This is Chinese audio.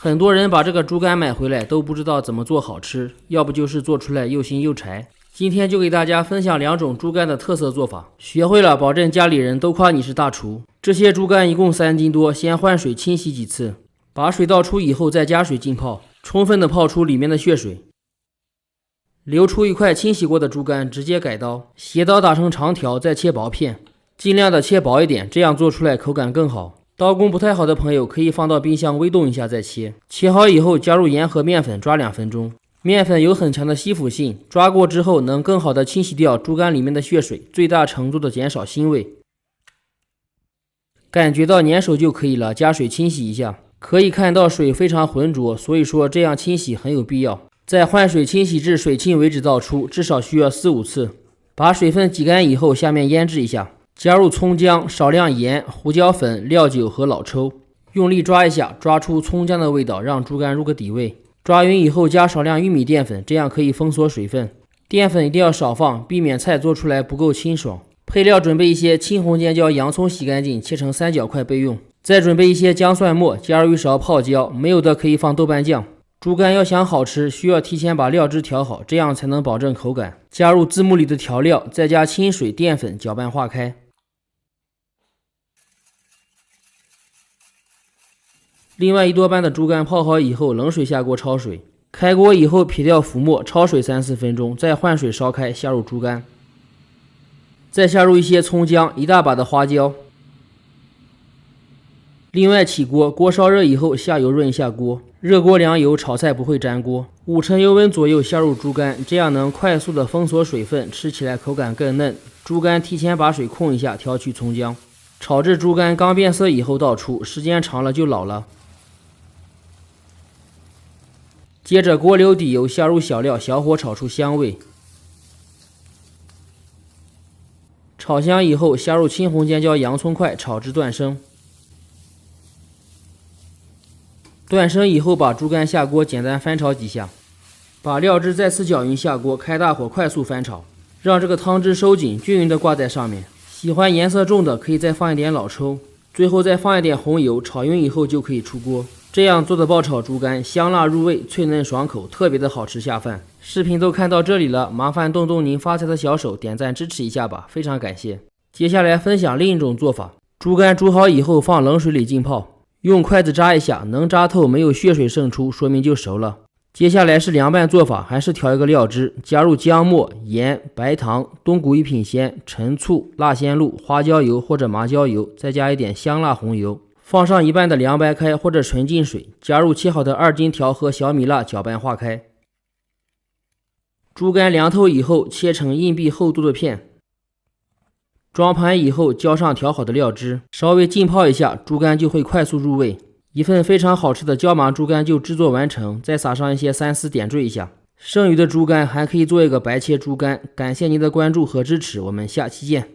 很多人把这个猪肝买回来都不知道怎么做好吃，要不就是做出来又腥又柴。今天就给大家分享2种猪肝的特色做法，学会了保证家里人都夸你是大厨。这些猪肝一共3斤多，先换水清洗几次，把水倒出以后再加水浸泡，充分的泡出里面的血水。留出一块清洗过的猪肝，直接改刀，斜刀打成长条，再切薄片，尽量的切薄一点，这样做出来口感更好。刀工不太好的朋友可以放到冰箱微冻一下再切。切好以后加入盐和面粉抓2分钟，面粉有很强的吸附性，抓过之后能更好的清洗掉猪肝里面的血水，最大程度的减少腥味。感觉到粘手就可以了，加水清洗一下。可以看到水非常浑浊，所以说这样清洗很有必要。再换水清洗至水清为止倒出，至少需要4、5次。把水分挤干以后，下面腌制一下。加入葱姜、少量盐、胡椒粉、料酒和老抽，用力抓一下，抓出葱姜的味道，让猪肝入个底味。抓匀以后加少量玉米淀粉，这样可以封锁水分。淀粉一定要少放，避免菜做出来不够清爽。配料准备一些青红尖椒、洋葱洗干净切成3角块备用。再准备一些姜蒜末，加入1勺泡椒，没有的可以放豆瓣酱。猪肝要想好吃，需要提前把料汁调好，这样才能保证口感。加入字幕里的调料，再加清水、淀粉搅拌化开。另外1多半的猪肝泡好以后，冷水下锅焯水。开锅以后撇掉浮沫，焯水3、4分钟，再换水烧开，下入猪肝。再下入一些葱姜，1大把的花椒。另外起锅，锅烧热以后下油润一下锅，热锅凉油，炒菜不会粘锅。5成油温左右下入猪肝，这样能快速的封锁水分，吃起来口感更嫩。猪肝提前把水控一下，挑去葱姜。炒至猪肝刚变色以后倒出，时间长了就老了。接着锅留底油，下入小料，小火炒出香味。炒香以后下入青红尖椒、洋葱块，炒至断生。断生以后把猪肝下锅简单翻炒几下，把料汁再次搅匀下锅，开大火快速翻炒，让这个汤汁收紧，均匀的挂在上面。喜欢颜色重的可以再放一点老抽，最后再放一点红油，炒匀以后就可以出锅。这样做的爆炒猪肝香辣入味，脆嫩爽口，特别的好吃下饭。视频都看到这里了，麻烦动动您发财的小手，点赞支持一下吧，非常感谢。接下来分享另一种做法，猪肝煮好以后放冷水里浸泡，用筷子扎一下，能扎透没有血水渗出，说明就熟了。接下来是凉拌做法，还是调一个料汁，加入姜末、盐、白糖、冬菇一品鲜、陈醋、辣鲜露、花椒油或者麻椒油，再加一点香辣红油。放上1半的凉白开或者纯净水，加入切好的2斤调和小米辣，搅拌化开。猪肝凉透以后，切成硬币厚度的片。装盘以后，浇上调好的料汁，稍微浸泡一下，猪肝就会快速入味。一份非常好吃的椒麻猪肝就制作完成，再撒上一些3丝点缀一下。剩余的猪肝还可以做一个白切猪肝。感谢您的关注和支持，我们下期见。